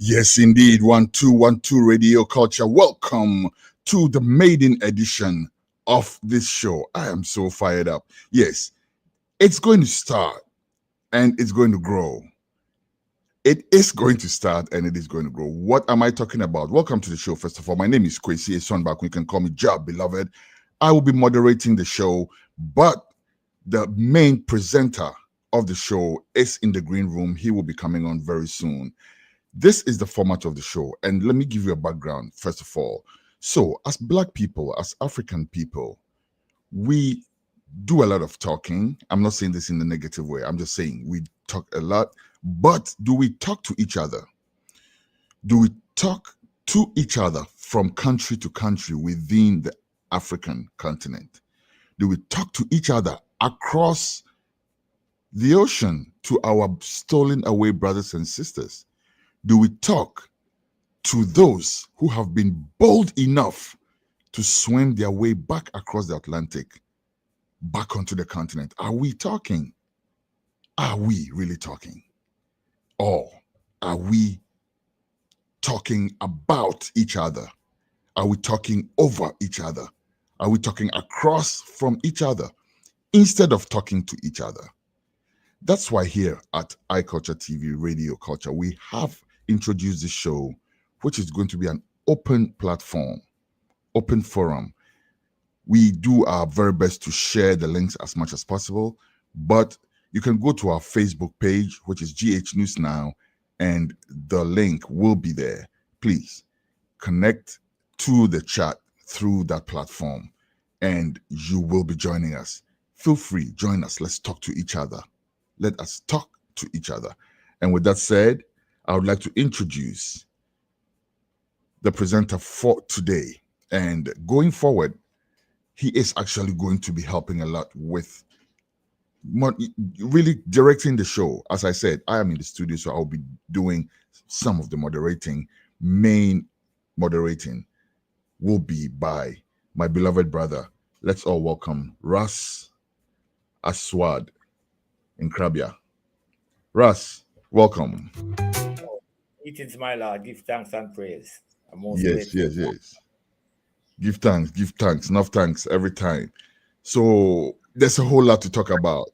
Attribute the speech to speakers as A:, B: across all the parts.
A: Yes, indeed. 1212 Radio Culture. Welcome to the maiden edition of this show. I am so fired up. Yes, it's going to start and it's going to grow. It is going to start and it is going to grow. What am I talking about? Welcome to the show. First of all, my name is Kwesi Sonbak. You can call me Job Beloved. I will be moderating the show, but the main presenter of the show is in the green room. He will be coming on very soon. This is the format of the show, and let me give you a background first of all. So, as Black people, as African people, we do a lot of talking. I'm not saying this in a negative way. I'm just saying we talk a lot, but do we talk to each other? Do we talk to each other from country to country within the African continent? Do we talk to each other across the ocean to our stolen away brothers and sisters? Do we talk to those who have been bold enough to swim their way back across the Atlantic, back onto the continent? Are we talking? Are we really talking? Or are we talking about each other? Are we talking over each other? Are we talking across from each other instead of talking to each other? That's why here at iCulture TV Radio Culture, we have introduced this show, which is going to be an open platform, open forum. We do our very best to share the links as much as possible, but you can go to our Facebook page, which is GH News Now, and the link will be there. Please connect to the chat through that platform, and you will be joining us. Feel free, join us. Let's talk to each other. Let us talk to each other. And with that said, I would like to introduce the presenter for today. And going forward, he is actually going to be helping a lot with really directing the show. As I said, I am in the studio, so I'll be doing some of the moderating. Main moderating will be by my beloved brother. Let's all welcome Ras Aswad in Krabia. Ras, welcome.
B: Greetings, my Lord. Give thanks and praise.
A: Yes. Give thanks, enough thanks every time. So there's a whole lot to talk about.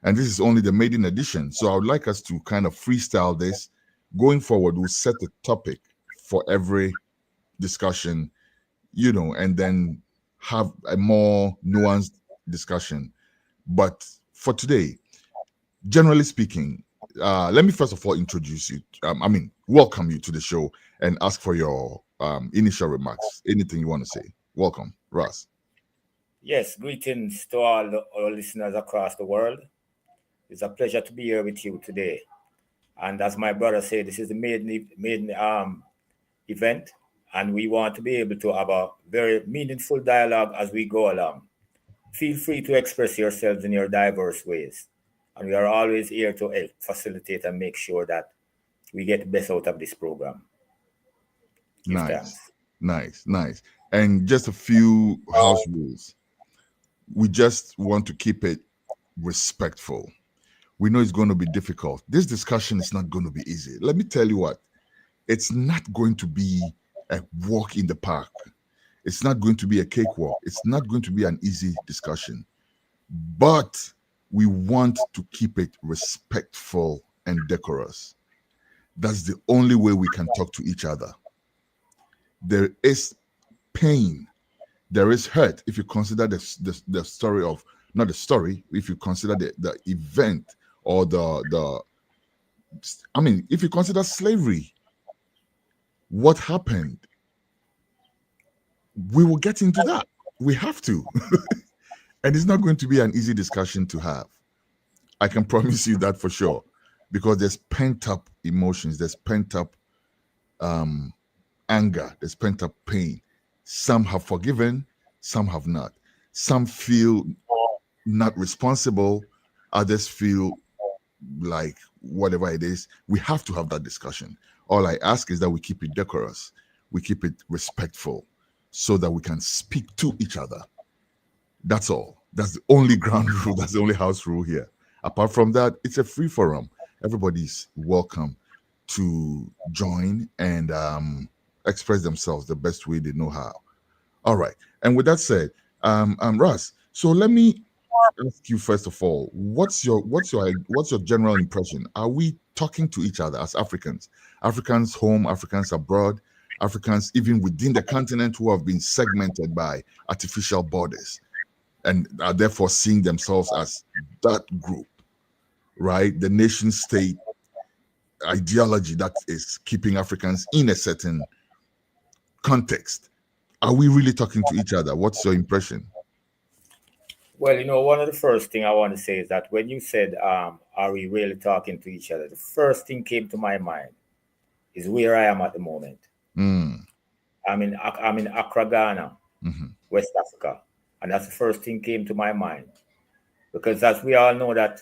A: And this is only the maiden edition. So I would like us to kind of freestyle this. Going forward, we'll set the topic for every discussion, and then have a more nuanced discussion. But for today, generally speaking, let me first of all introduce you. Welcome you to the show and ask for your initial remarks. Anything you want to say. Welcome, Ras.
B: Yes, greetings to all our listeners across the world. It's a pleasure to be here with you today. And as my brother said, this is the maiden event, and we want to be able to have a very meaningful dialogue as we go along. Feel free to express yourselves in your diverse ways. And we are always here to help facilitate and make sure that we get the best out of this program. Give
A: Nice,
B: thanks.
A: nice. And just a few house rules. We just want to keep it respectful. We know it's going to be difficult. This discussion is not going to be easy. Let me tell you what, it's not going to be a walk in the park. It's not going to be a cakewalk. It's not going to be an easy discussion. But we want to keep it respectful and decorous. That's the only way we can talk to each other. There is pain, there is hurt if you consider the story of, not the story, if you consider the event or the I mean, if you consider slavery, what happened, we will get into that. We have to. And it's not going to be an easy discussion to have. I can promise you that for sure. Because there's pent up emotions, there's pent up anger, there's pent up pain. Some have forgiven, some have not. Some feel not responsible, others feel like whatever it is. We have to have that discussion. All I ask is that we keep it decorous, we keep it respectful, so that we can speak to each other. That's all. That's the only ground rule, that's the only house rule here. Apart from that, it's a free forum. Everybody's welcome to join and express themselves the best way they know how. All right. And with that said, Russ, so let me ask you first of all, what's your general impression? Are we talking to each other as Africans? Africans home, Africans abroad, Africans even within the continent who have been segmented by artificial borders and are therefore seeing themselves as that group, right? The nation state ideology that is keeping Africans in a certain context. Are we really talking to each other? What's your impression?
B: Well, one of the first thing I want to say is that when you said, "Are we really talking to each other?" the first thing came to my mind is where I am at the moment.
A: Mm,
B: I'm in Accra, Ghana,
A: mhm.
B: West Africa, and that's the first thing came to my mind because, as we all know, that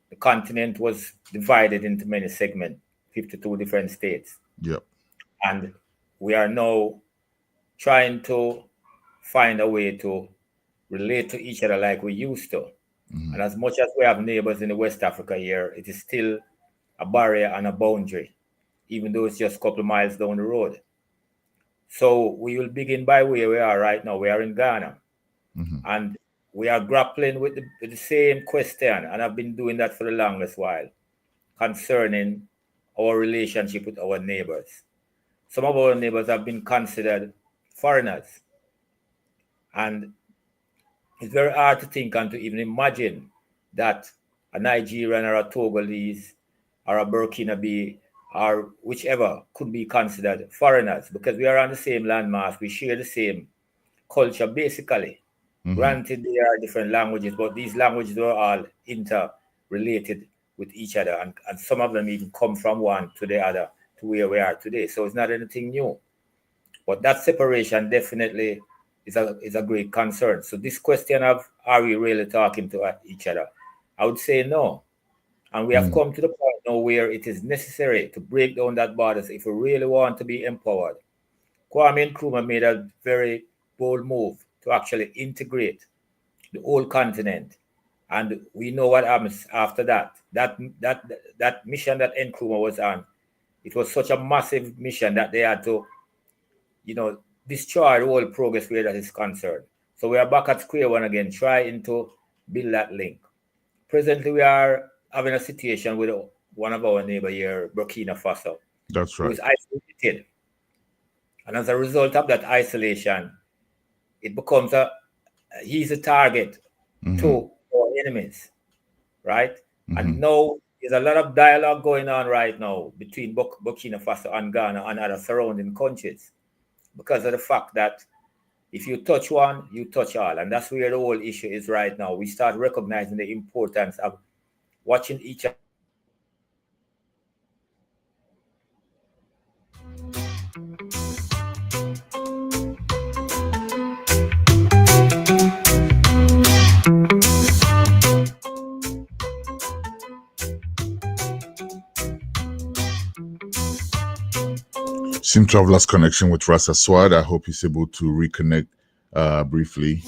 B: the continent was divided into many segments, 52 different states,
A: Yep.
B: and we are now trying to find a way to relate to each other like we used to. And
A: Mhm.
B: as much as we have neighbors in the West Africa here, it is still a barrier and a boundary, even though it's just a couple of miles down the road. So we will begin by where we are right now. We are in Ghana,
A: Mhm.
B: and we are grappling with the same question, and I've been doing that for the longest while, concerning our relationship with our neighbors. Some of our neighbors have been considered foreigners, and it's very hard to think and to even imagine that a Nigerian or a Togolese or a Burkinabe or whichever could be considered foreigners because we are on the same landmass, we share the same culture basically.
A: Mhm.
B: Granted, there are different languages, but these languages are all interrelated with each other, and some of them even come from one to the other to where we are today. So it's not anything new. But that separation definitely is a great concern. So this question of are we really talking to each other? I would say no. And we have
A: Mhm.
B: come to the point now where it is necessary to break down that borders if we really want to be empowered. Kwame Nkrumah made a very bold move to actually integrate the whole continent. And we know what happens after that. That mission that Nkrumah was on, it was such a massive mission that they had to destroy the whole progress where that is concerned. So we are back at square one again, trying to build that link. Presently, we are having a situation with one of our neighbor here, Burkina Faso,
A: That's
B: who
A: right.
B: is isolated. And as a result of that isolation, it becomes he's a target
A: Mhm.
B: to our enemies, right? And
A: Mhm.
B: now there's a lot of dialogue going on right now between Burkina Faso and Ghana and other surrounding countries because of the fact that if you touch one, you touch all. And that's where the whole issue is right now. We start recognizing the importance of watching each other
A: Seem to have lost connection with Rasa Swad. I hope he's able to reconnect briefly.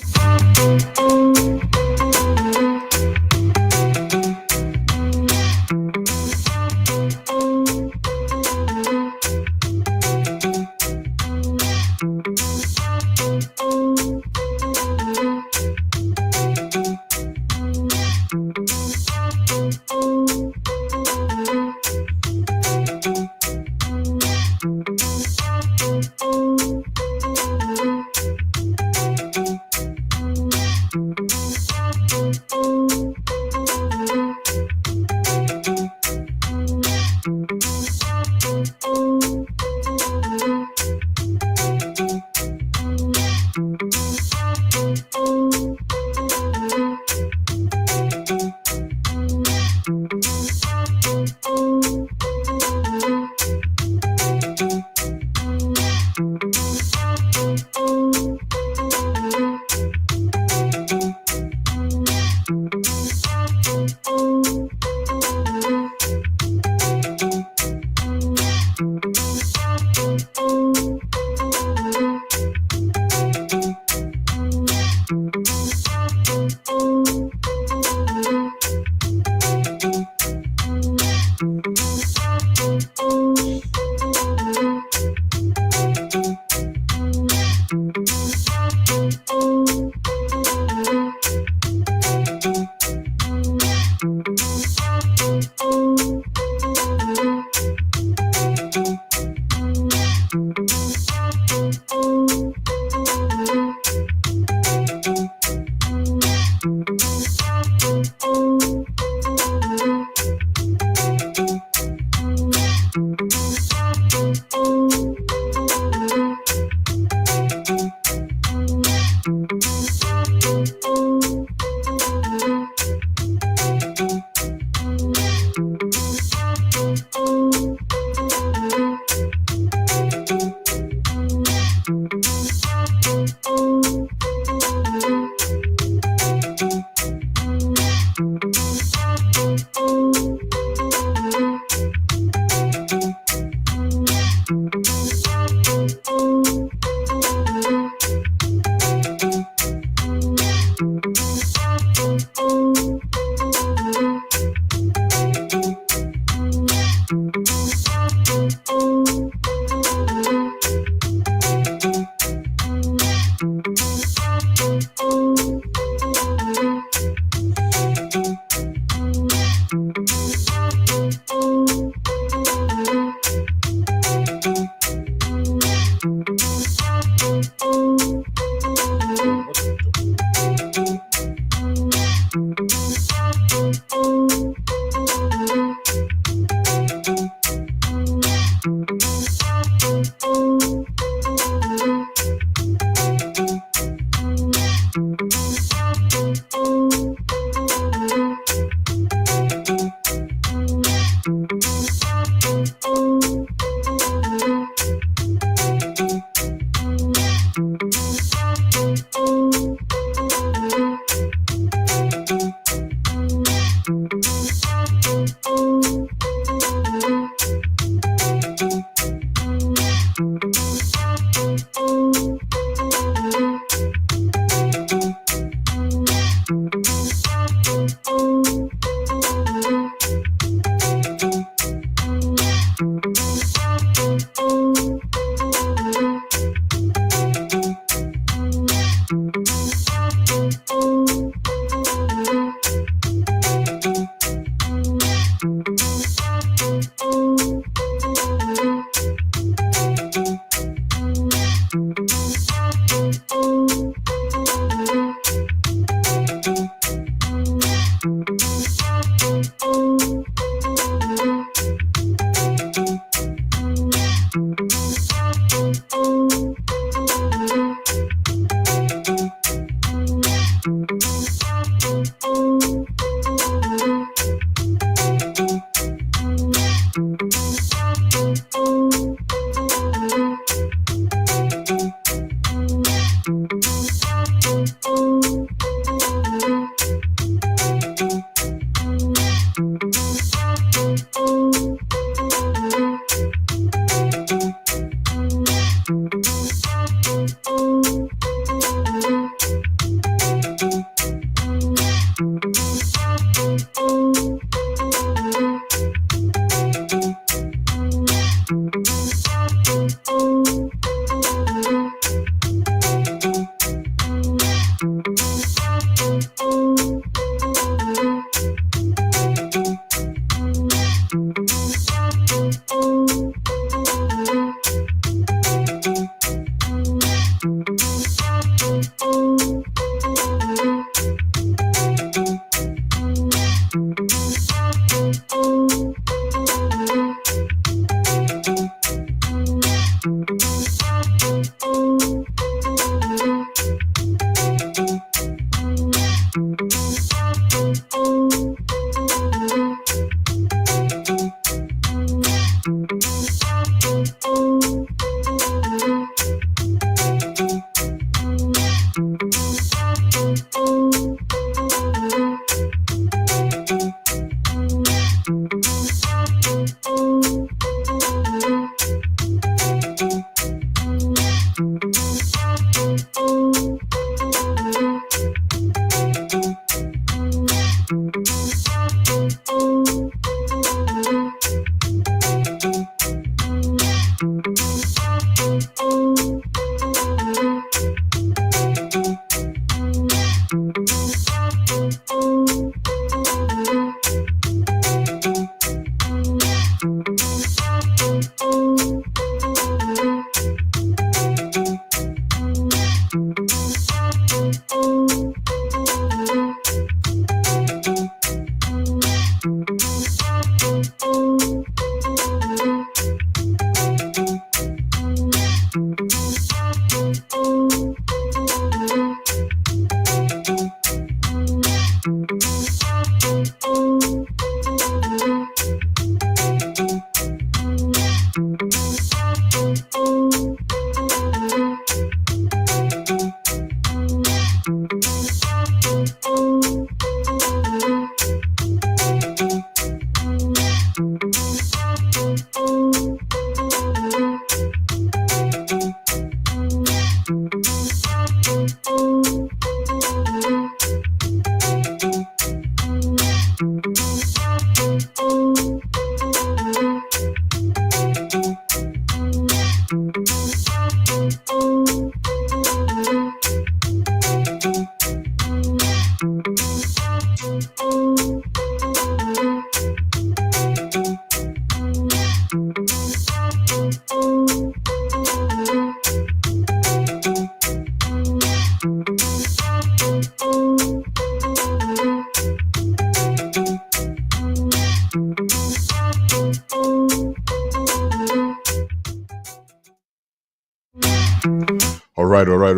A: All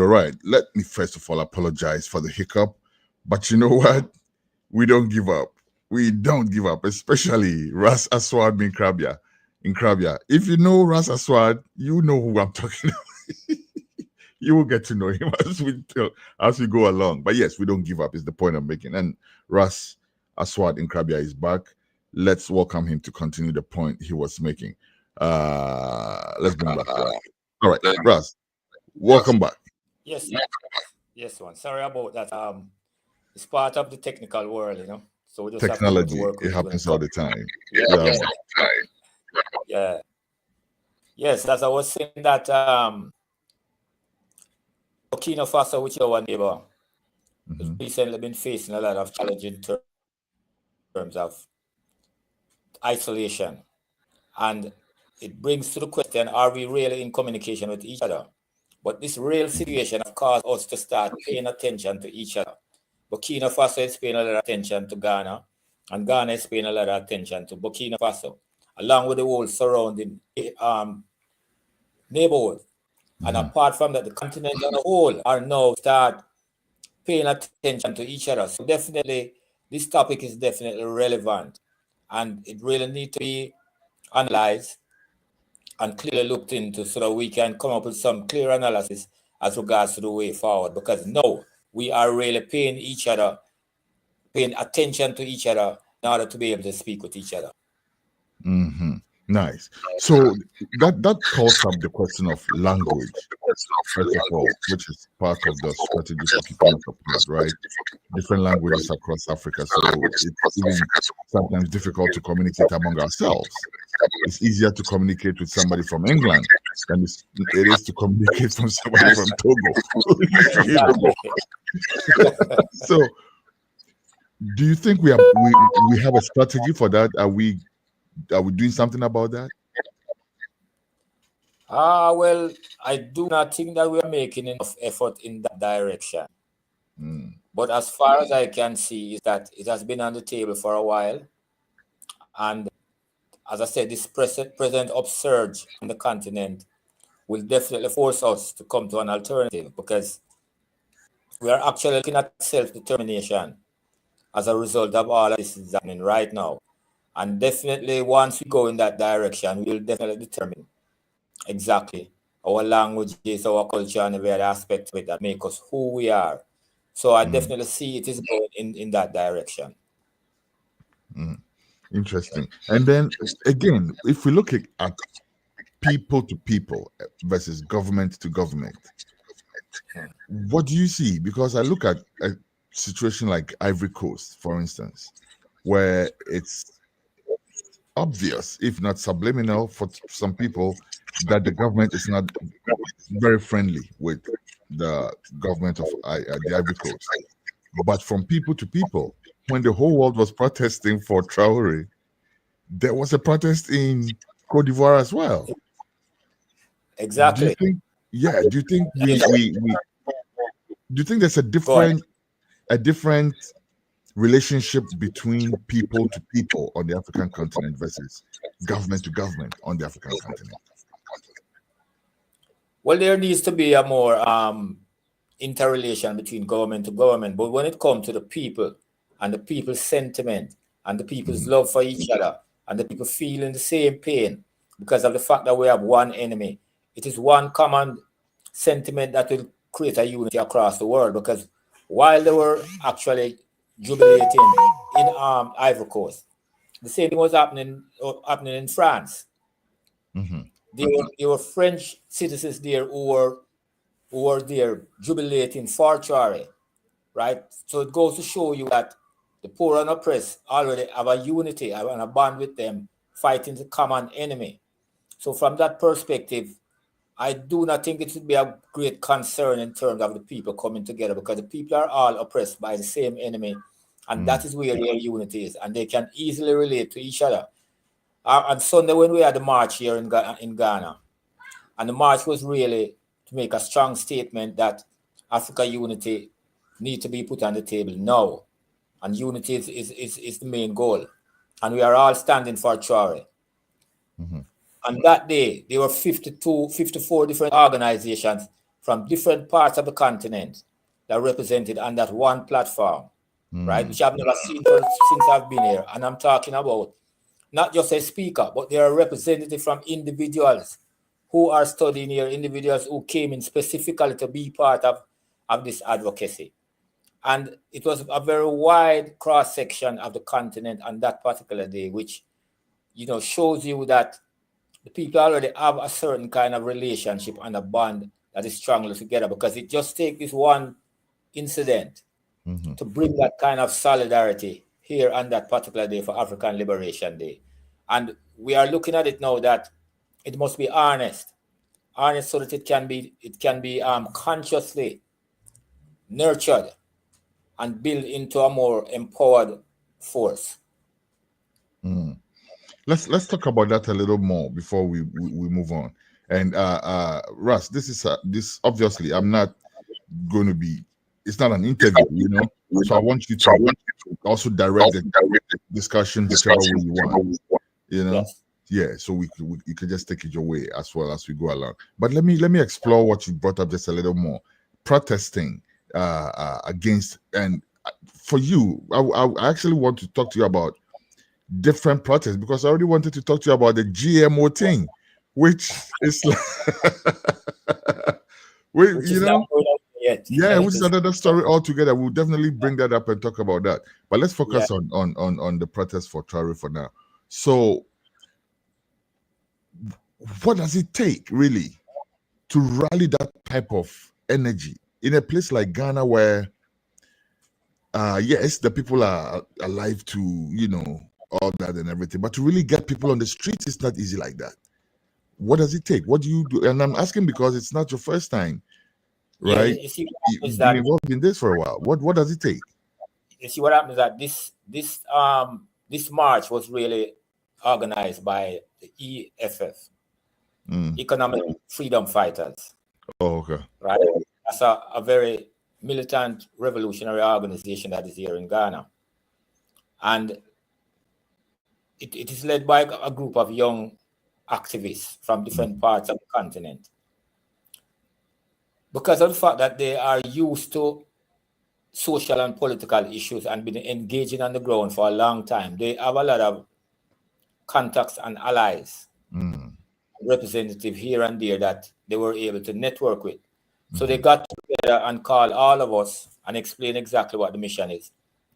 A: right. Let me first of all apologize for the hiccup. But you know what? We don't give up. We don't give up, especially Ras Aswad bin Krabia in Krabia. If you know Ras Aswad, you know who I'm talking about. You will get to know him as we go along. But yes, we don't give up is the point I'm making. And Ras Aswad in Krabia is back. Let's welcome him to continue the point he was making. Let's bring back Ras. All right, Ras, welcome back.
B: Yes, one. Sorry about that. It's part of the technical world, So we just
A: Technology,
B: have to work
A: it happens all the time.
B: Yeah. Yes, as I was saying that Burkina Faso, which is our neighbor, has recently been facing a lot of challenging terms of isolation. And it brings to the question, are we really in communication with each other? But this real situation has caused us to start paying attention to each other. Burkina Faso is paying a lot of attention to Ghana, and Ghana is paying a lot of attention to Burkina Faso, along with the whole surrounding neighborhood. And apart from that, the continent as a whole are now start paying attention to each other. So definitely, this topic is definitely relevant, and it really needs to be analyzed and clearly looked into so that we can come up with some clear analysis as regards to the way forward. Because now we are really paying attention to each other in order to be able to speak with each other.
A: Nice. So that calls up the question of language, first of all, which is part of the strategy for keeping us apart, right? Different languages across Africa, so it's even sometimes difficult to communicate among ourselves. It's easier to communicate with somebody from England than it is to communicate from somebody from Togo. So, do you think we have a strategy for that? Are we doing something about that?
B: Well, I do not think that we are making enough effort in that direction. But as far as I can see, is that it has been on the table for a while. And as I said, this present upsurge on the continent will definitely force us to come to an alternative, because we are actually looking at self-determination as a result of all of this is happening right now. And definitely, once we go in that direction, we will definitely determine exactly our languages, our culture, and every other aspect of it that make us who we are. So I definitely see it is going in that direction.
A: Interesting. And then again, if we look at people to people versus government to government, what do you see? Because I look at a situation like Ivory Coast, for instance, where it's obvious, if not subliminal, for some people that the government is not very friendly with the government of the Ivory Coast. But from people to people, when the whole world was protesting for Traore, there was a protest in Cote d'Ivoire as well.
B: Exactly.
A: Do you think do you think there's a different relationship between people to people on the African continent versus government to government on the African continent?
B: Well, there needs to be a more interrelation between government to government. But when it comes to the people and the people's sentiment and the people's love for each other and the people feeling the same pain because of the fact that we have one enemy, it is one common sentiment that will create a unity across the world. Because while they were actually jubilating in Ivory Coast, the same thing was happening in France. There were French citizens there who were there jubilating for Traore, right? So it goes to show you that the poor and oppressed already have a unity and a bond with them, fighting the common enemy. So from that perspective, I do not think it should be a great concern in terms of the people coming together, because the people are all oppressed by the same enemy, And that is where their unity is. And they can easily relate to each other. On Sunday, when we had the march here in Ghana, and the march was really to make a strong statement that Africa unity need to be put on the table now. And unity is the main goal. And we are all standing for Traore. And that day, there were 54 different organizations from different parts of the continent that represented on that one platform, right? Which I've never seen since I've been here. And I'm talking about not just a speaker, but there are representatives from individuals who are studying here, individuals who came in specifically to be part of this advocacy. And it was a very wide cross-section of the continent on that particular day, which, shows you that the people already have a certain kind of relationship and a bond that is strongly together, because it just takes this one incident to bring that kind of solidarity here on that particular day for African Liberation Day. And we are looking at it now that it must be honest so that it can be consciously nurtured and built into a more empowered force.
A: Let's talk about that a little more before we move on. And Russ, this obviously I'm not going to be. It's not an interview, So I want you to also direct the discussion whichever way you want,
B: Yes.
A: Yeah. So you could just take it your way as well as we go along. But let me explore what you brought up just a little more. Protesting against, and for you, I actually want to talk to you about different protests, because I already wanted to talk to you about the GMO thing, which is which is another story altogether. We'll definitely bring that up and talk about that. But let's focus on the protest for Traore for now. So, what does it take really to rally that type of energy in a place like Ghana, where yes, the people are alive to all that and everything, but to really get people on the streets, it's not easy like that. What does it take? What do you do? And I'm asking because it's not your first time, right?
B: You see,
A: You've been involved in this for a while. What does it take?
B: You see, what happens is that this march was really organized by the EFF, Economic Freedom Fighters.
A: Oh, okay.
B: Right? That's a very militant revolutionary organization that is here in Ghana. And it is led by a group of young activists from different parts of the continent. Because of the fact that they are used to social and political issues and been engaging on the ground for a long time, they have a lot of contacts and allies, representatives here and there that they were able to network with. So they got together and called all of us and explain exactly what the mission is.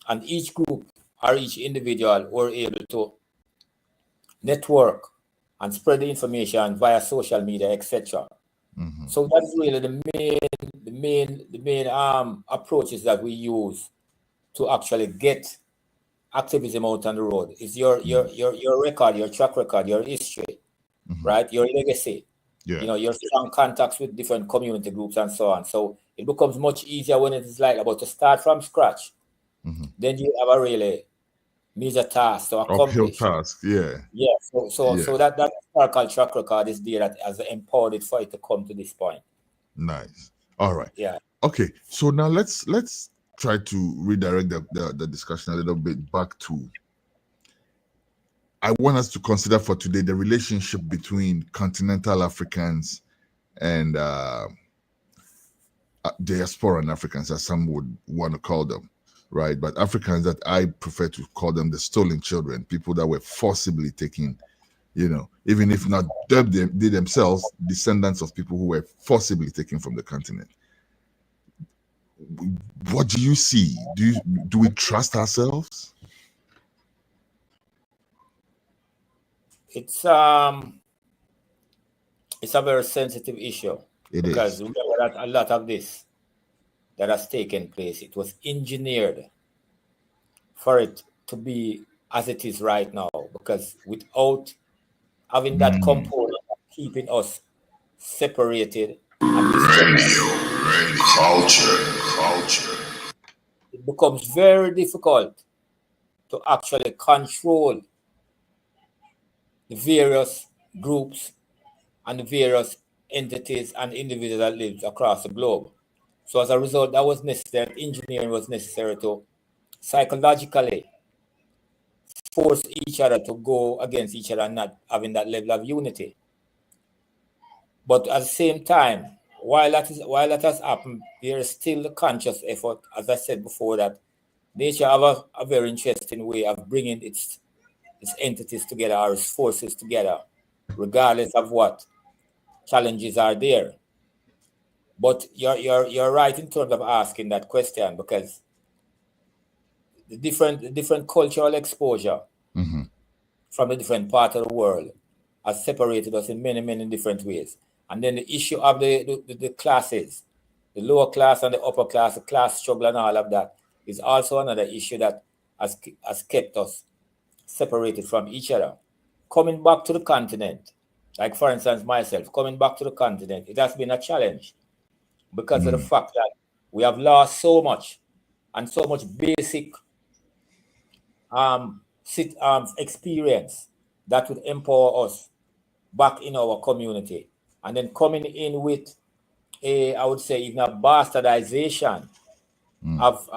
B: And each group or each individual were able to network and spread the information via social media, etc. So that's really the main approaches that we use to actually get activism out on the road. Is your record, your track record, your history, right? Your legacy.
A: Yeah.
B: Your strong contacts with different community groups and so on. So it becomes much easier when it is like about to start from scratch. Then you have a really major task to accomplish.
A: Uphill task, yeah.
B: Yeah. So that historical track record is there that has empowered it for it to come to this point.
A: Nice. All right.
B: Yeah.
A: Okay. So now let's try to redirect the discussion a little bit back to. I want us to consider for today the relationship between continental Africans and diasporan Africans, as some would want to call them, right? But Africans, that I prefer to call them the stolen children, people that were forcibly taken, even if not they themselves, descendants of people who were forcibly taken from the continent. What do you see? Do we trust ourselves?
B: It's a very sensitive issue. Because remember that a lot of this that has taken place, it was engineered for it to be as it is right now. Because without having that component of keeping us separated, and culture, becomes very difficult to actually control the various groups and the various entities and individuals that live across the globe. So as a result, that was necessary. Engineering was necessary to psychologically force each other to go against each other and not having that level of unity. But at the same time, while that has happened, there is still the conscious effort, as I said before, that nature have a very interesting way of bringing its entities together or its forces together, regardless of what challenges are there. But you're right in terms of asking that question, because the different cultural exposure from a different part of the world has separated us in many different ways. And then the issue of the classes, the lower class and the upper class, the class struggle and all of that is also another issue that has kept us separated from each other. Coming back to the continent, like for instance myself, coming back to the continent, it has been a challenge because of the fact that we have lost so much and so much basic experience that would empower us back in our community. And then coming in with I would say even a bastardization of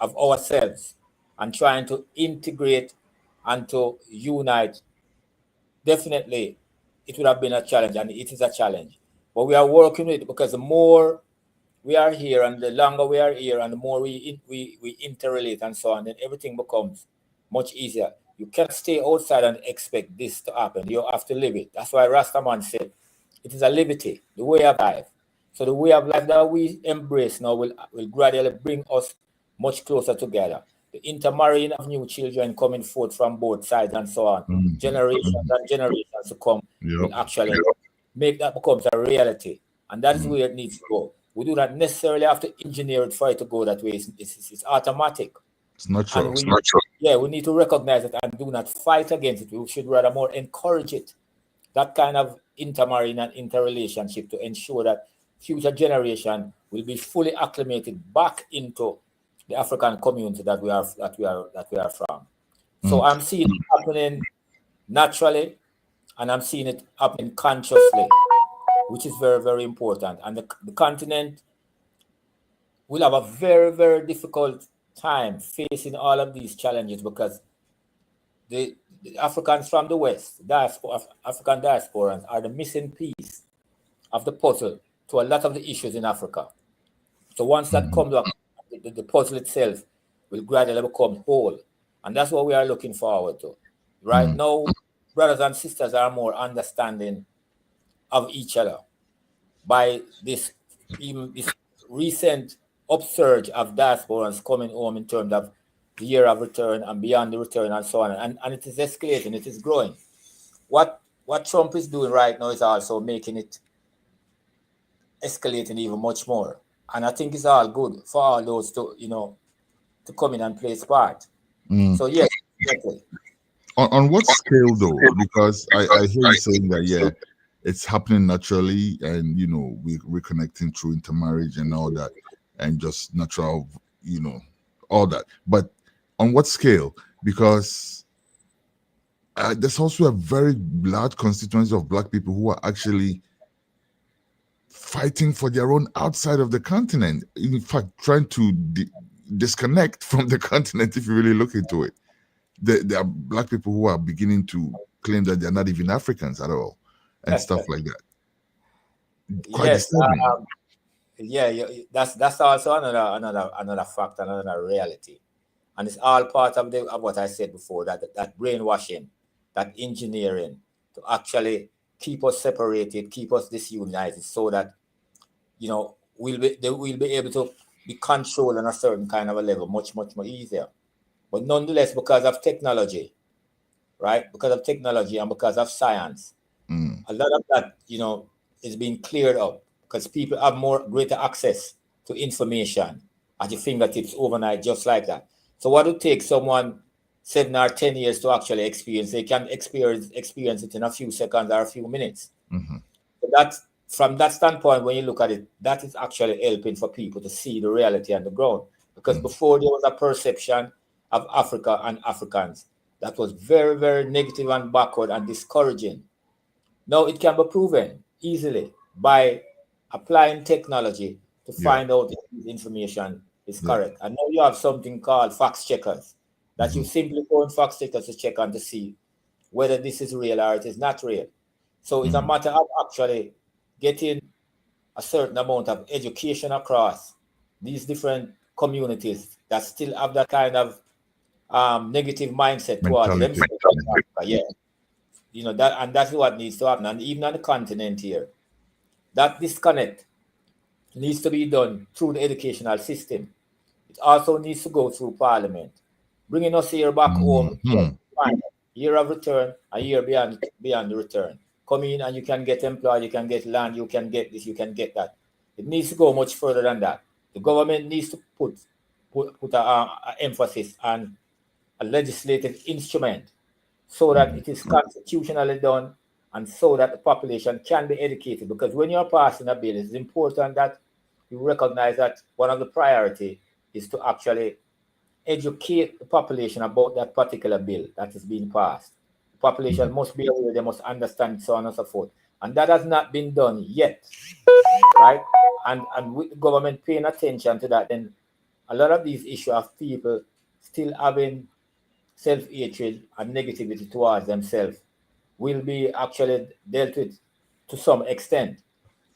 B: ourselves and trying to integrate and to unite, definitely it would have been a challenge, and it is a challenge. But we are working with it, because the more we are here and the longer we are here and the more we interrelate and so on, then everything becomes much easier. You can't stay outside and expect this to happen. You have to live it. That's why Rastaman said it is a liberty, the way of life. So the way of life that we embrace now will gradually bring us much closer together. The intermarrying of new children coming forth from both sides and so on, generations and generations to come, will actually make that becomes a reality. And that is where it needs to go. We do not necessarily have to engineer it for it to go that way. It's automatic.
A: It's natural.
B: Yeah, we need to recognize it and do not fight against it. We should rather more encourage it. That kind of intermarrying and interrelationship, to ensure that future generation will be fully acclimated back into the African community that we are from. So I'm seeing it happening naturally, and I'm seeing it happening consciously, which is very important. And the continent will have a very difficult time facing all of these challenges, because the Africans from the West, African diasporans, are the missing piece of the puzzle to a lot of the issues in Africa. So once that comes up, the puzzle itself will gradually become whole. And that's what we are looking forward to. Right now, brothers and sisters are more understanding of each other by this recent upsurge of diasporans coming home in terms of the year of return and beyond the return and so on. And it is escalating, it is growing. What Trump is doing right now is also making it escalating even much more. And I think it's all good for all those to come in and play its part. So yes, definitely.
A: On what scale though? Because I hear you saying that, yeah, it's happening naturally, and we're connecting through intermarriage and all that, and just natural, all that. But on what scale? Because there's also a very large constituency of Black people who are actually fighting for their own outside of the continent. In fact, trying to disconnect from the continent. If you really look into it, there are Black people who are beginning to claim that they're not even Africans at all, and stuff like that. Quite disturbing.
B: That's also another fact, another reality, and it's all part of what I said before, that brainwashing, that engineering to actually keep us separated, keep us disunited, so that we'll be able to be controlled on a certain kind of a level much more easier. But nonetheless, because of technology, right? Because of technology and because of science, a lot of that, is being cleared up, because people have greater access to information at your fingertips overnight, just like that. So what would take someone 7 or 10 years to actually experience, they can experience it in a few seconds or a few minutes. So from that standpoint, when you look at it, that is actually helping for people to see the reality on the ground. Because before there was a perception of Africa and Africans that was very, very negative and backward and discouraging. Now it can be proven easily by applying technology to find out if this information is correct. And now you have something called fact checkers that you simply go on fact checkers to check on to see whether this is real or it is not real. So it's a matter of actually getting a certain amount of education across these different communities that still have that kind of negative mindset towards themselves. Yeah, you know that, and that's what needs to happen. And even on the continent here, that disconnect needs to be done through the educational system. It also needs to go through Parliament, bringing us here back home. Fine. Year of return, a year beyond the return. Come in and you can get employed, you can get land, you can get this, you can get that. It needs to go much further than that. The government needs to put a emphasis on a legislative instrument so that it is constitutionally done and so that the population can be educated. Because when you're passing a bill, it's important that you recognize that one of the priority is to actually educate the population about that particular bill that is being passed. The population must be aware, they must understand, so on and so forth. And that has not been done yet, right? And with the government paying attention to that, then a lot of these issues of people still having self-hatred and negativity towards themselves will be actually dealt with to some extent.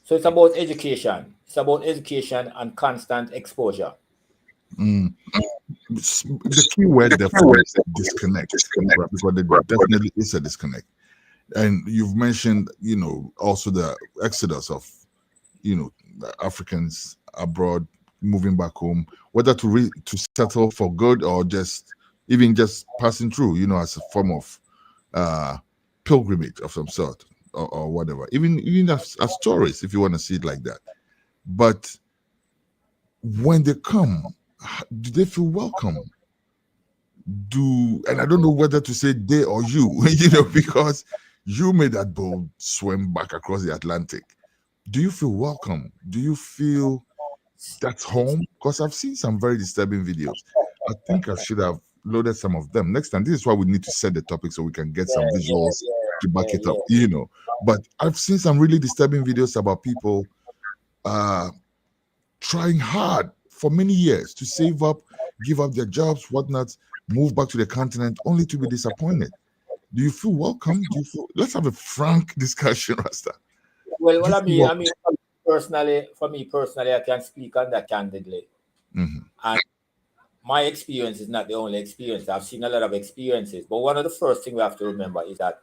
B: So it's about education. It's about education and constant exposure.
A: The key word therefore is disconnect, right? Because there definitely is a disconnect. And you've mentioned, also the exodus of, Africans abroad moving back home, whether to settle for good or just passing through, as a form of pilgrimage of some sort or whatever. Even as tourists, if you want to see it like that. But when they come, do they feel welcome? And I don't know whether to say they or you, because you made that bold swim back across the Atlantic. Do you feel welcome? Do you feel that's home? Because I've seen some very disturbing videos. I think I should have loaded some of them. Next time, this is why we need to set the topic so we can get some visuals to back it up, But I've seen some really disturbing videos about people trying hard for many years to save up, give up their jobs, whatnot, move back to the continent, only to be disappointed. Do you feel welcome? Let's have a frank discussion, Rasta.
B: Well, I mean, for me personally, I can speak on that candidly. And my experience is not the only experience. I've seen a lot of experiences. But one of the first things we have to remember is that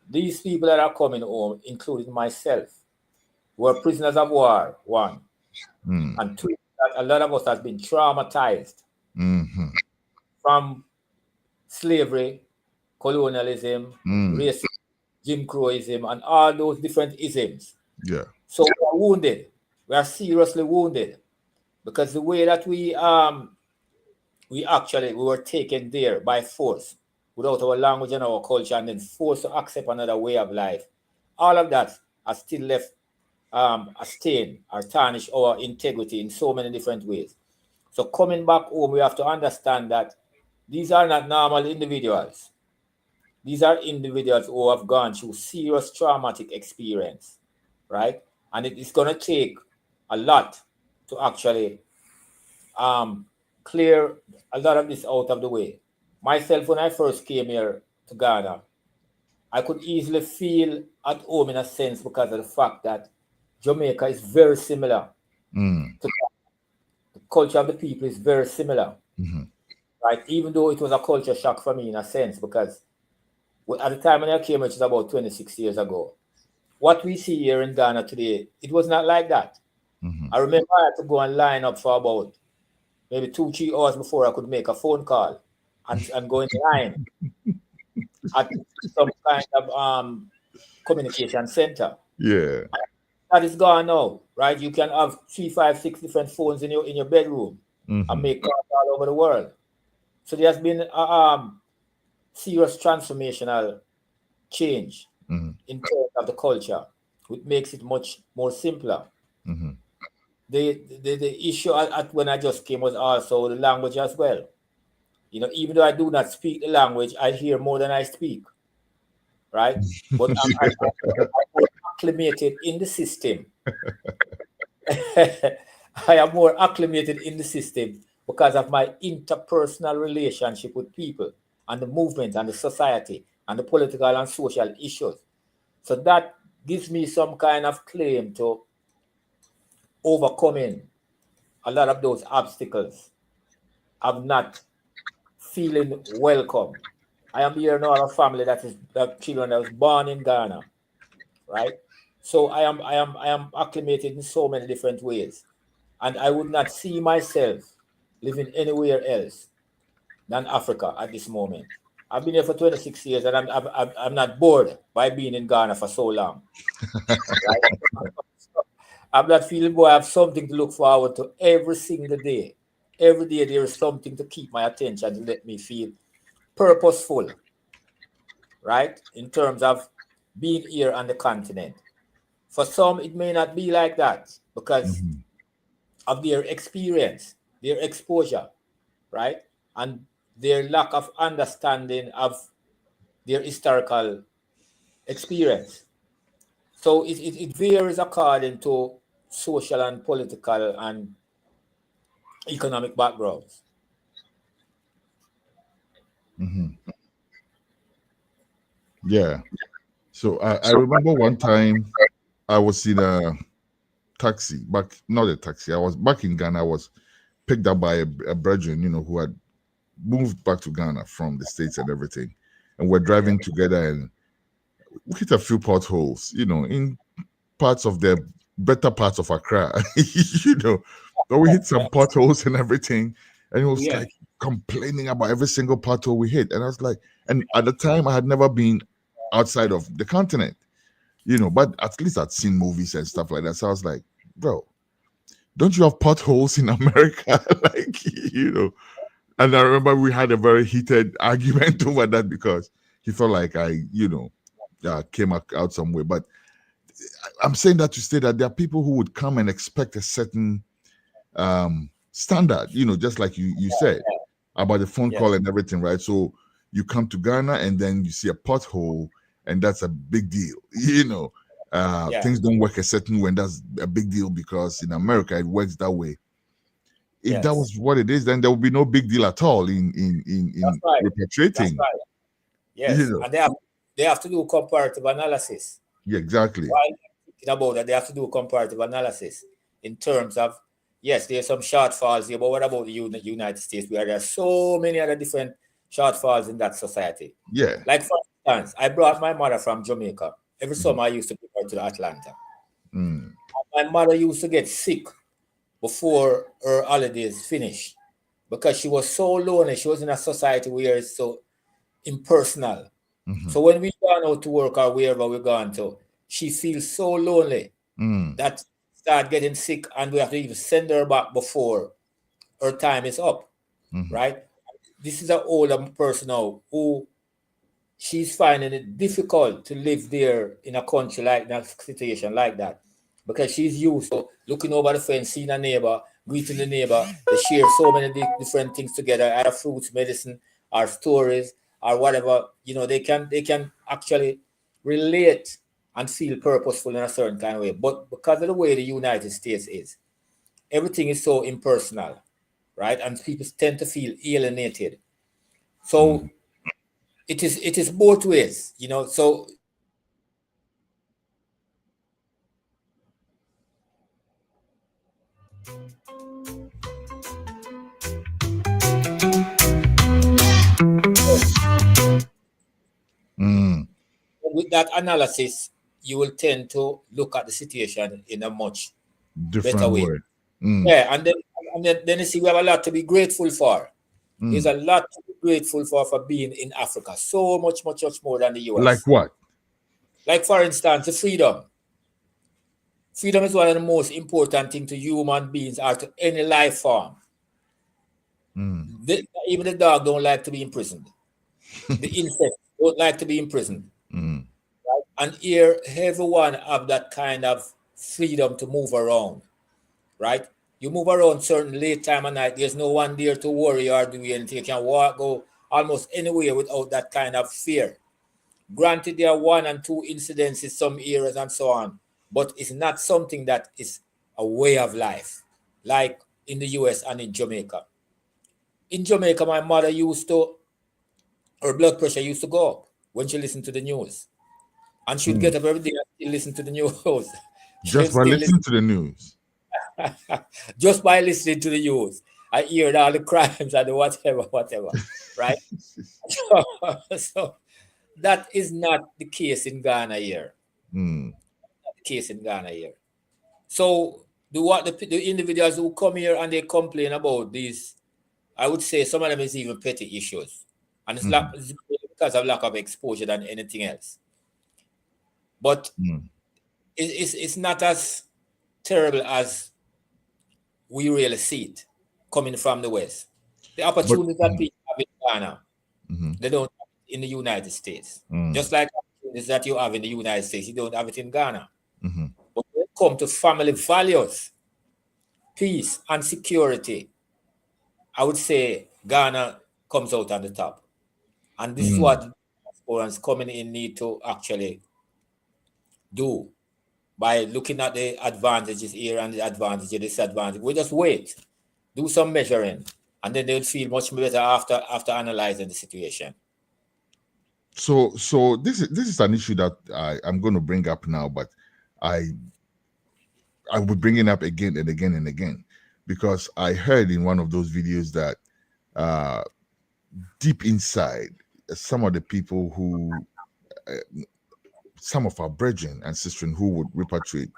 B: these people that are coming home, including myself, were prisoners of war, one. And two, that a lot of us has been traumatized from slavery, colonialism, racism, Jim Crowism, and all those different isms.
A: Yeah.
B: So we are wounded. We are seriously wounded because the way that we were taken there by force without our language and our culture, and then forced to accept another way of life. All of that has still left a stain or tarnish our integrity in so many different ways. So coming back home, we have to understand that these are not normal individuals. These are individuals who have gone through serious traumatic experience, right? And it is going to take a lot to actually clear a lot of this out of the way. Myself, when I first came here to Ghana, I could easily feel at home in a sense because of the fact that Jamaica is very similar to the culture of the people is very similar, right? Even though it was a culture shock for me in a sense, because at the time when I came, which is about 26 years ago, what we see here in Ghana today, it was not like that. I remember I had to go and line up for about maybe 2-3 hours before I could make a phone call and go in line at some kind of communication center.
A: Yeah.
B: That is gone now, right? You can have 3, 5, 6 different phones in your bedroom and make calls all over the world. So there has been a serious transformational change in terms of the culture. which makes it much more simpler.
A: Mhm.
B: The issue at when I just came was also the language as well. Even though I do not speak the language, I hear more than I speak, right? But I'm more acclimated in the system. I am more acclimated in the system because of my interpersonal relationship with people and the movement and the society and the political and social issues. So that gives me some kind of claim to overcoming a lot of those obstacles of not feeling welcome. I am here now of a family that children that was born in Ghana, right? So I am acclimated in so many different ways, and I would not see myself living anywhere else than Africa at this moment. I've been here for 26 years, and I'm not bored by being in Ghana for so long. Right? I'm not feeling bored. I have something to look forward to every single day. Every day there is something to keep my attention to let me feel purposeful, right? In terms of being here on the continent. For some, it may not be like that because
A: Mhm.
B: of their experience, their exposure, right? And their lack of understanding of their historical experience. So it varies according to social and political and economic backgrounds.
A: Mhm. Yeah. So I remember one time I was in a taxi back, not a taxi. I was back in Ghana. I was picked up by a brethren, who had moved back to Ghana from the States and everything. And we're
B: Yeah.
A: driving together and we hit a few potholes, in parts of the better parts of Accra, But we hit some
B: Yeah.
A: potholes and everything. And it was
B: Yeah.
A: like complaining about every single pothole we hit. And I was like, and at the time I had never been outside of the continent, but at least I'd seen movies and stuff like that. So I was like, bro, don't you have potholes in America? like, And I remember we had a very heated argument over that because he felt like I, came out some way. But I'm saying that to say that there are people who would come and expect a certain standard, just like you said about the phone
B: Yeah.
A: call and everything, right? So you come to Ghana and then you see a pothole, and that's a big deal,
B: Yeah.
A: things don't work a certain way, and that's a big deal because in America it works that way. If that
B: Yes.
A: was what it is, then there would be no big deal at all
B: That's
A: in
B: right. That's
A: repatriating.
B: right.
A: You
B: Yes.
A: know,
B: And they have to do comparative analysis.
A: yeah, exactly.
B: While thinking about that, they have to do comparative analysis in terms of, yes, there's some shortfalls here, but what about the United States, where there are so many other different shortfalls in that society?
A: Yeah.
B: Like, for instance, I brought my mother from Jamaica. Every
A: Mhm.
B: summer, I used to bring her to Atlanta.
A: Mm.
B: My mother used to get sick before her holidays finished because she was so lonely. She was in a society where it's so impersonal.
A: Mhm.
B: So when we gone out to work or wherever we're gone to, she feels so lonely
A: Mm.
B: that start getting sick, and we have to even send her back before her time is up,
A: Mhm.
B: right? This is an older person now who she's finding it difficult to live there in a country like that, situation like that, because she's used to looking over the fence, seeing a neighbor, greeting the neighbor. They share so many different things together, either fruits, medicine, or stories, or whatever. They can actually relate and feel purposeful in a certain kind of way. But because of the way the United States is, everything is so impersonal, right? And people tend to feel alienated. So
A: Mm.
B: it is both ways, so
A: Mm.
B: with that analysis, you will tend to look at the situation in a much better
A: Different
B: way.
A: word. Mm.
B: Yeah, and then you see we have a lot to be grateful for. There's
A: Mm.
B: a lot to be grateful for being in Africa. So much, much, much more than the
A: Like
B: US.
A: what?
B: Like, for instance, the freedom. Freedom is one of the most important things to human beings or to any life form.
A: Mm.
B: Even the dog don't like to be imprisoned. The insects don't like to be imprisoned.
A: Mm.
B: And here, everyone have that kind of freedom to move around, right? You move around certain late time of night. There's no one there to worry or do anything. You can walk, go almost anywhere without that kind of fear. Granted, there are 1 and 2 incidents in some areas and so on, but it's not something that is a way of life, like in the US and in Jamaica. In Jamaica, my mother her blood pressure used to go up when she listened to the news. And she'd get up every day and still listen to the news.
A: Just by listening to the news.
B: Just by listening to the news. I hear all the crimes and the whatever, right? So that is not the case in Ghana here.
A: Mm.
B: Not the case in Ghana here. So the individuals who come here and they complain about these, I would say some of them is even petty issues. And it's because of lack of exposure than anything else. But it's not as terrible as we really see it coming from the West. The opportunities that people have in Ghana, they don't have it in the United States. Just like opportunities that you have in the United States, you don't have it in Ghana. But when it comes to family values, peace and security, I would say Ghana comes out on the top. And this is what diasporans coming in need to actually do by looking at the advantages here and the advantages, disadvantages. We just wait, do some measuring, and then they'll feel much better after analyzing the situation.
A: So this is an issue that I'm going to bring up now, but I will bring it up again and again and again, because I heard in one of those videos that deep inside, some of the people who, some of our brethren and sisters who would repatriate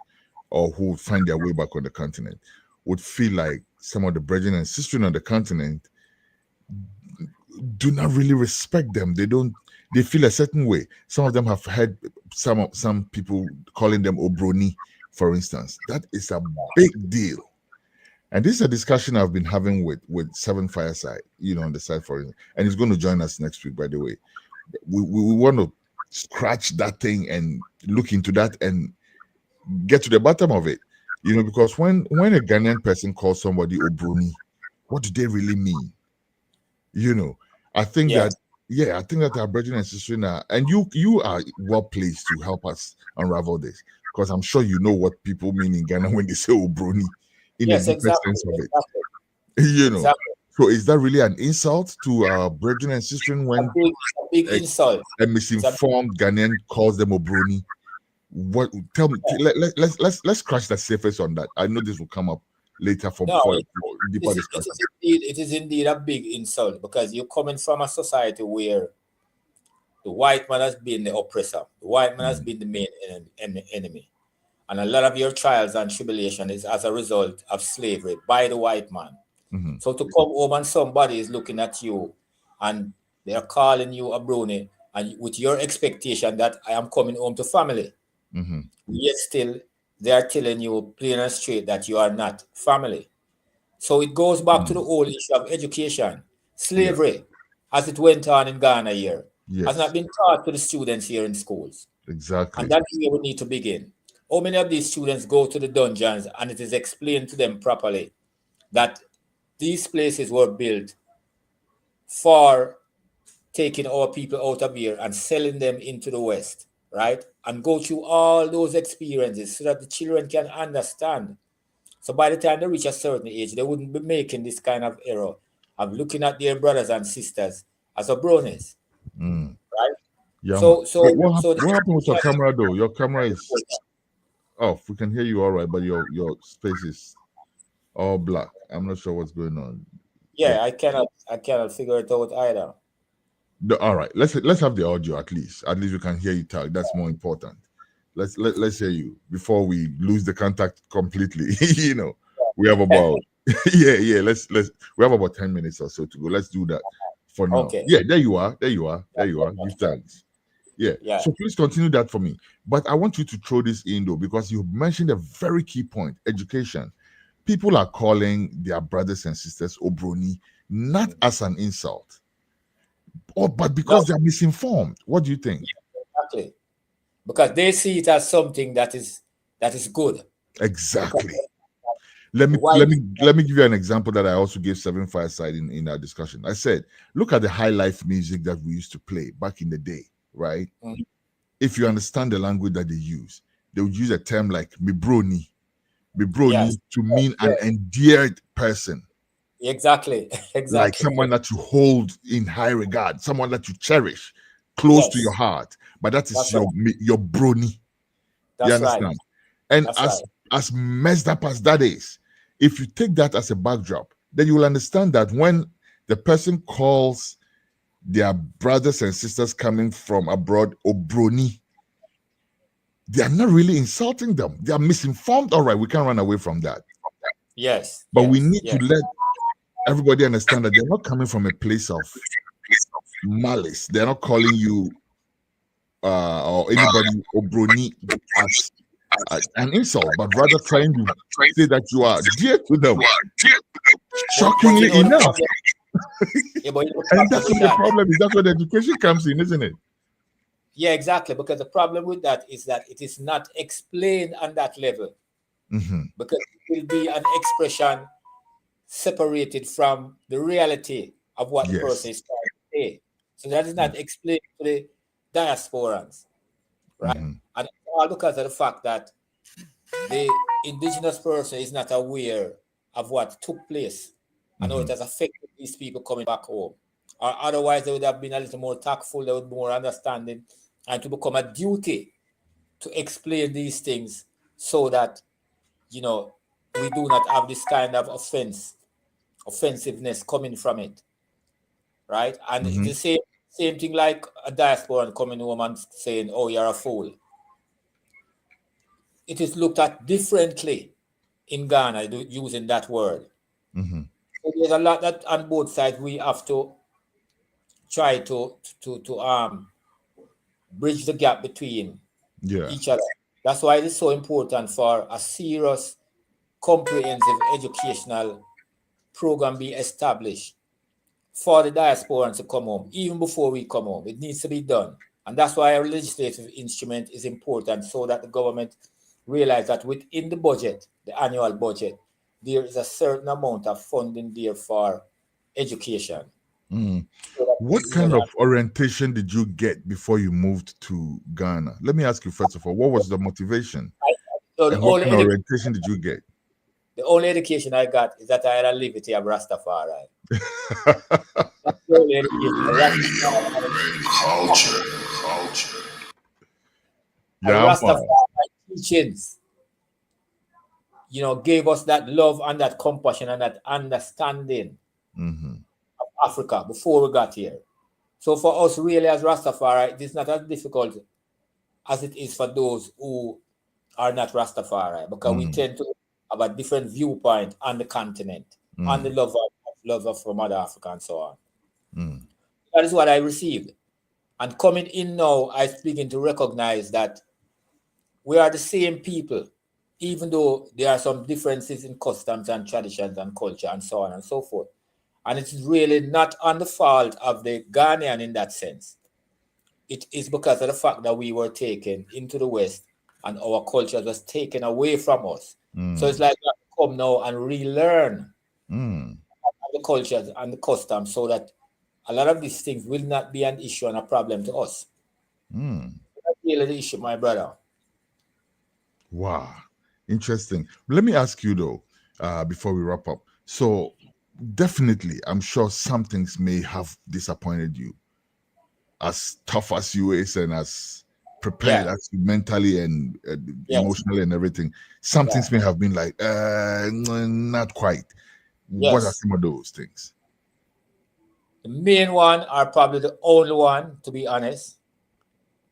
A: or who would find their way back on the continent would feel like some of the brethren and sisters on the continent do not really respect them. They feel a certain way. Some of them have heard some people calling them Obroni, for instance. That is a big deal. And this is a discussion I've been having with Seven Fireside, on the side for it. And he's going to join us next week, by the way. We want to scratch that thing and look into that and get to the bottom of it. Because when a Ghanaian person calls somebody Obroni, what do they really mean? I think that our brethren and sisters now, and you are well placed to help us unravel this, because I'm sure you know what people mean in Ghana when they say Obroni, in a deeper sense of it. Exactly. So is that really an insult to our brethren and sisters when
B: a big insult?
A: A misinformed Ghanaian calls them Obroni? What? Tell me. Let's scratch the surface on that. I know this will come up later for deeper discussion.
B: It is indeed a big insult, because you're coming from a society where the white man has been the oppressor, the white man has been the main enemy, and a lot of your trials and tribulation is as a result of slavery by the white man. So to come home and somebody is looking at you and they are calling you a brony, and with your expectation that I am coming home to family, yet still they are telling you plain and straight that you are not family. So it goes back to the whole issue of education. Slavery, as it went on in Ghana here, has not been taught to the students here in schools.
A: Exactly.
B: And that's where we need to begin. How many of these students go to the dungeons and it is explained to them properly that these places were built for taking our people out of here and selling them into the West, right? And go through all those experiences so that the children can understand. So by the time they reach a certain age, they wouldn't be making this kind of error of looking at their brothers and sisters as a bronies, right?
A: Yeah.
B: So
A: what happened with your camera though? Your camera is off. We can hear you all right, but your space is all black. I'm not sure what's going on.
B: Yeah, I cannot figure it out either.
A: All right, let's have the audio at least. At least we can hear you talk. That's more important. Let's hear you before we lose the contact completely. We have about we have about 10 minutes or so to go. Let's do that for now.
B: Okay.
A: Yeah, there you are. Give thanks. Yeah. So please continue that for me. But I want you to throw this in though, because you mentioned a very key point: education. People are calling their brothers and sisters Obroni, not as an insult, but because they're misinformed. What do you think?
B: Exactly. because they see it as something that is good.
A: Exactly.
B: Why?
A: Let me give you an example that I also gave Seven Fireside in our discussion. I said, look at the high life music that we used to play back in the day, right?
B: Mhm.
A: If you understand the language that they use, they would use a term like mibroni
B: Yes,
A: to mean an
B: yes,
A: endeared person,
B: exactly,
A: like
B: exactly.
A: someone that you hold in high regard, someone that you cherish close to your
B: Yes,
A: heart. But that is
B: that's right.
A: your brony. You
B: That's right.
A: understand? And
B: That's right.
A: as messed up as that is, if you take that as a backdrop, then you will understand that when the person calls their brothers and sisters coming from abroad obroni, they are not really insulting them. They are misinformed. All right, we can't run away from that.
B: Yes,
A: But we
B: yes,
A: need to
B: yes.
A: let everybody understand that they're not coming from a place of malice. They're not calling you or anybody obroni as an insult, but rather trying to say that you are dear to them.
B: But you
A: Shockingly
B: know the
A: enough.
B: problem. Yeah, but you know the
A: And
B: problem
A: that's
B: with
A: what the
B: that.
A: problem is. That's where the education comes in, isn't it?
B: Yeah, exactly. Because the problem with that is that it is not explained on that level.
A: Mm-hmm.
B: Because it will be an expression separated from the reality of what the person
A: Yes.
B: is trying to say. So that is not explained to the diasporans, right?
A: Mm-hmm.
B: And all because of the fact that the indigenous person is not aware of what took place and how
A: Mm-hmm.
B: it has affected these people coming back home. Or otherwise, they would have been a little more tactful, they would be more understanding, and to become a duty to explain these things so that, you know, we do not have this kind of offensiveness coming from it, right? And
A: Mm-hmm.
B: the same thing like a diasporan coming home and saying, "Oh, you're a fool." It is looked at differently in Ghana using that word.
A: Mm-hmm.
B: So there's a lot that on both sides we have to try to bridge the gap between
A: Yeah.
B: each other. That's why it is so important for a serious, comprehensive educational program be established for the diasporans to come home, even before we come home. It needs to be done. And that's why our legislative instrument is important so that the government realize that within the budget, the annual budget, there is a certain amount of funding there for education.
A: Mm.
B: So that,
A: What
B: you know,
A: kind
B: that
A: of orientation did you get before you moved to Ghana? Let me ask you first of all, what was the motivation
B: so
A: and what kind of orientation did you get?
B: the only education I got is that I had a liberty of Rastafari. That's the only education.
C: Culture.
B: And
A: Yeah,
B: Rastafari
A: man.
B: teachings, gave us that love and that compassion and that understanding
A: Mm-hmm.
B: of Africa before we got here. So for us, really, as Rastafari, it is not as difficult as it is for those who are not Rastafari, because we tend to have a different viewpoint on the continent, on the love of Mother Africa, and so on.
A: Mm.
B: That is what I received. And coming in now, I begin to recognize that we are the same people, even though there are some differences in customs and traditions and culture and so on and so forth. And it is really not on the fault of the Ghanaian in that sense. It is because of the fact that we were taken into the West and our culture was taken away from us. So it's like we have to come now and relearn the cultures and the customs so that a lot of these things will not be an issue and a problem to us. That's really the issue, my brother.
A: Wow. Interesting. Let me ask you though, before we wrap up. So definitely, I'm sure some things may have disappointed you. As tough as you is and as prepared
B: Yeah,
A: as you mentally and
B: yes,
A: emotionally and everything, some
B: yeah,
A: things may have been like, not quite. What are
B: yes.
A: some of those things?
B: The main one, are probably the only one, to be honest,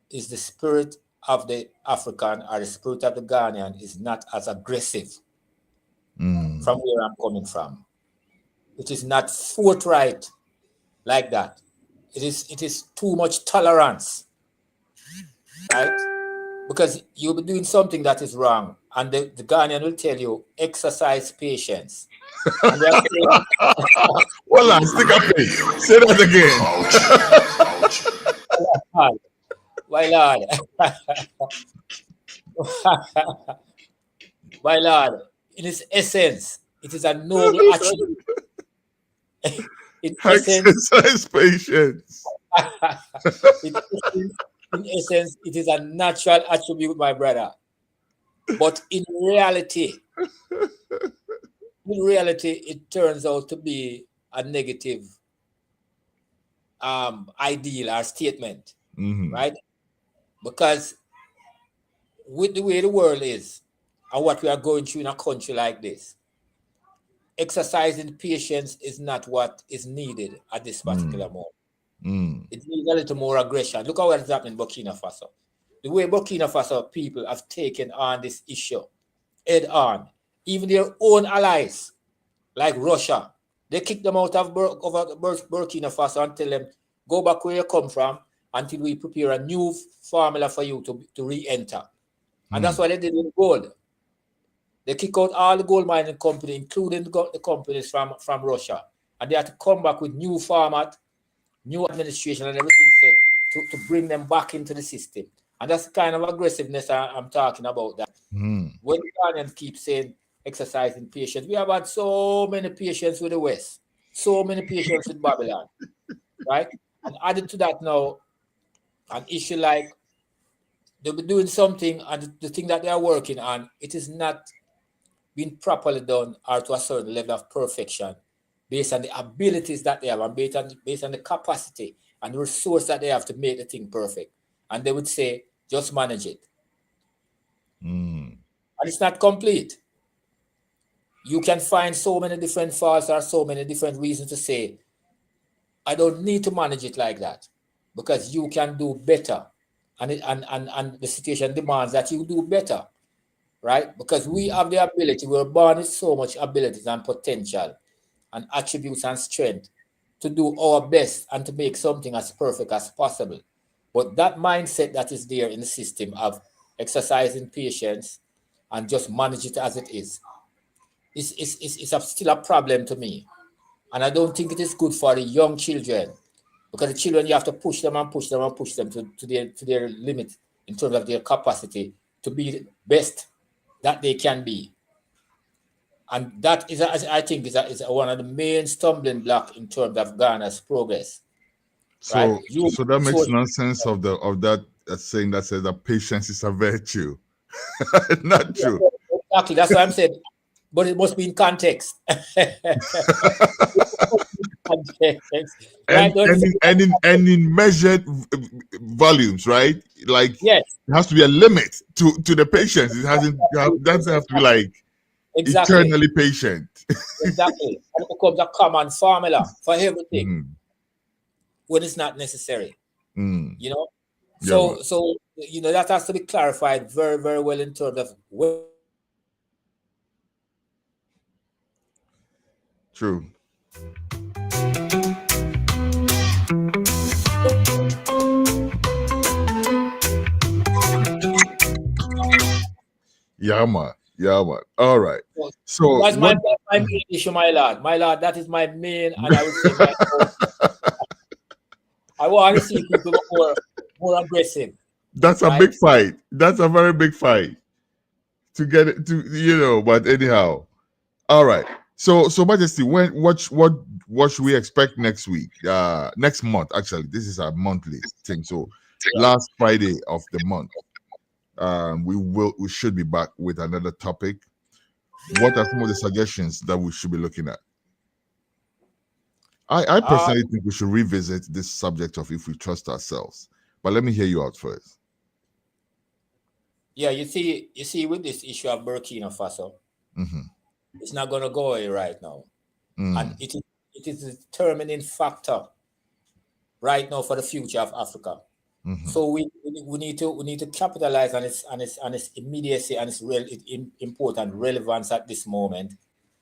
B: is the spirit of the African or the spirit of the Ghanaian is not as aggressive from where I'm coming from. It is not forthright like that. It is too much tolerance, right? Because you'll be doing something that is wrong, and the Ghanaian will tell you exercise patience. And they are saying,
A: Hold on, stick up it. Say that again.
C: Culture.
B: "Hi, My lord. My lord, in its essence, it is a noble attribute. In essence,
A: Exercise patience.
B: in essence, in essence, it is a natural attribute, my brother. But in reality, it turns out to be a negative ideal or statement, right? Because with the way the world is and what we are going through in a country like this, exercising patience is not what is needed at this particular moment. It needs a little more aggression. Look at what is happening in Burkina Faso. The way Burkina Faso people have taken on this issue head on, even their own allies, like Russia, they kick them out of Burkina Faso and tell them, go back where you come from until we prepare a new formula for you to re-enter. And that's what they did with gold. They kick out all the gold mining companies, including the companies from Russia. And they had to come back with new format, new administration and everything set to bring them back into the system. And that's the kind of aggressiveness I'm talking about. That when the Ghanaians keep saying exercising patience, we have had so many patients with the West, so many patients with Babylon, right? And added to that now, an issue like they'll be doing something and the thing that they are working on, it is not being properly done or to a certain level of perfection based on the abilities that they have and based on the capacity and the resource that they have to make the thing perfect. And they would say, just manage it. And it's not complete. You can find so many different faults or so many different reasons to say, I don't need to manage it like that because you can do better. And the situation demands that you do better, right? Because we have the ability, we're born with so much abilities and potential and attributes and strength to do our best and to make something as perfect as possible. But that mindset that is there in the system of exercising patience and just manage it as it is still a problem to me. And I don't think it is good for the young children because the children, you have to push them and push them and push them to their limit in terms of their capacity to be the best that they can be. And that is, I think, is one of the main stumbling blocks in terms of Ghana's progress. Right?
A: So that makes nonsense of that saying that says that patience is a virtue. Not true.
B: Exactly. That's what I'm saying. But it must be in context.
A: Right? And in measured volumes, right? Like
B: yes,
A: there has to be a limit to the patience. It doesn't have to be like eternally patient.
B: Exactly. And it becomes a common formula for everything when it's not necessary. You know? So that has to be clarified very, very well in terms of
A: True. Yeah, man. All right. So
B: that's my main issue, my lord. My lord, that is my main, and I would say my own. I want to see people more aggressive.
A: That's a big fight. That's a very big fight to get it to, but anyhow. All right. So Majesty, what should we expect next week? Next month, actually. This is a monthly thing. So last Friday of the month. We should be back with another topic. What are some of the suggestions that we should be looking at? I personally think we should revisit this subject of if we trust ourselves. But let me hear you out first.
B: Yeah, you see, with this issue of Burkina Faso, it's not going to go away right now, and it is a determining factor right now for the future of Africa. So we need to capitalize on its immediacy and its real important relevance at this moment,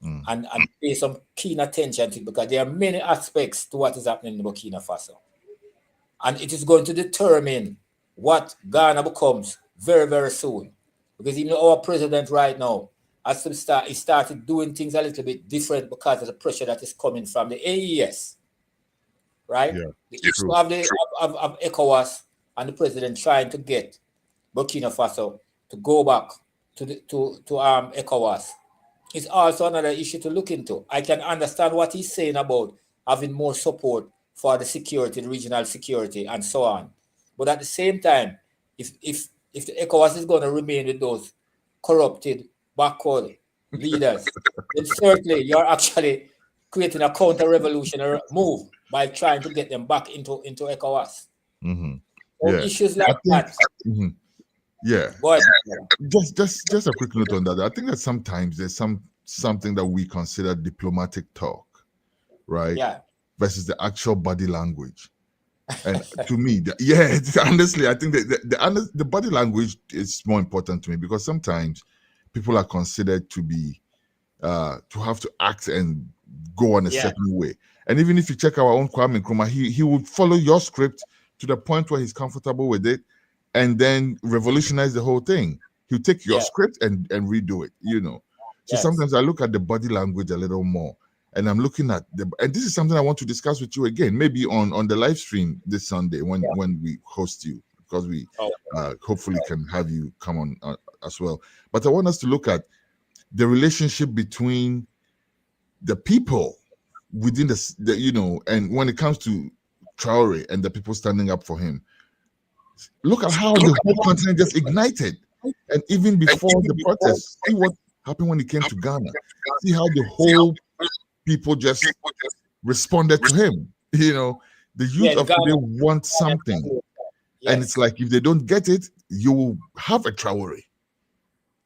B: and pay some keen attention to it because there are many aspects to what is happening in Burkina Faso, and it is going to determine what Ghana becomes very, very soon. Because even our president right now has to he started doing things a little bit different because of the pressure that is coming from the AES, right?
A: Yeah,
B: the issue of ECOWAS and the president trying to get Burkina Faso to go back to ECOWAS is also another issue to look into. I can understand what he's saying about having more support for the security, the regional security, and so on. But at the same time, if the ECOWAS is going to remain with those corrupted, backward leaders, then certainly you're actually creating a counter-revolutionary move by trying to get them back into ECOWAS.
A: Mm-hmm.
B: So issues like that.
A: Mm-hmm. Yeah.
B: But
A: just a quick note on that. I think that sometimes there's something that we consider diplomatic talk, right?
B: Yeah.
A: Versus the actual body language. And to me, honestly, I think that the body language is more important to me, because sometimes people are considered to be to have to act and go on a certain way. And even if you check our own Kwame Nkrumah, he would follow your script to the point where he's comfortable with it, and then revolutionize the whole thing. He'll take your script and redo it, you know. So sometimes I look at the body language a little more, and I'm looking at and this is something I want to discuss with you again, maybe on the live stream this Sunday when we host you, because we hopefully can have you come on as well. But I want us to look at the relationship between the people within the you know, and when it comes to Traore and the people standing up for him. Look at how the whole continent just ignited. And even before the protests, see what happened when he came to Ghana. See how the whole people just responded to him. You know, the youth of today want something. And it's like, if they don't get it, you will have a Traore.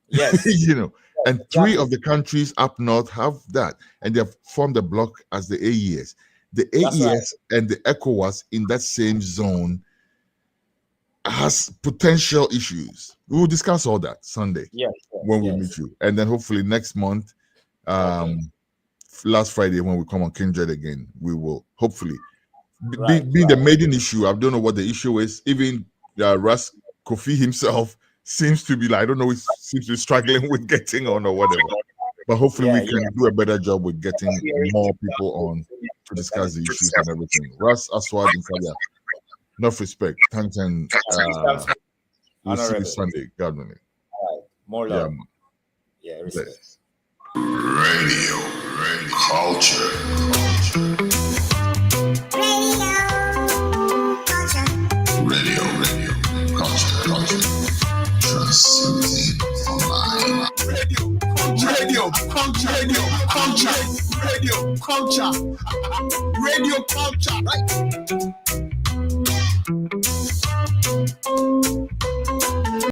B: Yes.
A: You know, and 3 of the countries up north have that. And they have formed a bloc as the AES. The AES and the ECOWAS in that same zone has potential issues. We will discuss all that Sunday when we meet you. And then hopefully next month, last Friday when we come on Kindred again, we will hopefully be the maiden issue. I don't know what the issue is. Even Ras Kofi himself seems to be like, I don't know, he seems to be struggling with getting on or whatever. But hopefully we can do a better job with getting more people on to discuss the issues and everything. Ras, Aswad, and Kadia. Enough respect. Thanks, and we'll see you Sunday. God willing.
B: All right. More love. Respect.
C: Radio culture. Radio culture. Transcending online. Radio culture. Radio culture. Right.